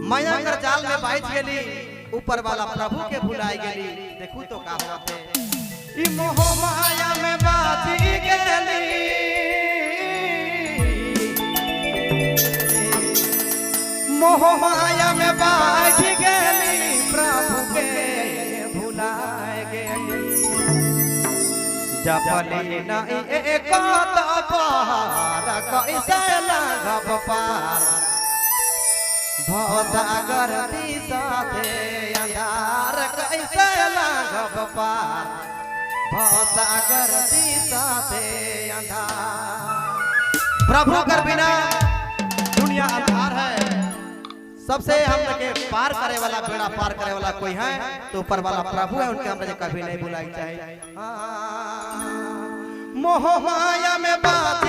माया कर जाल में बैठ गेली, ऊपर वाला प्रभु के भुलाई गेली। देखू तो का होते ई मोह माया में बाजी गेली, मोह माया में बैठ गेली, प्रभु के भुलाए गेली। जपली नहीं एक पार कैसे लागब पार, भवसागर दिशाते अंधार कैसे लागब पार, भवसागर दिशाते अंधार। प्रभु कर बिना दुनिया अंधार है। सबसे हम के पार करे वाला, बेड़ा पार करे वाला कोई है तो ऊपर वाला प्रभु है, उनके हमने कभी नहीं भुलाई चाहिए। मोह माया में बात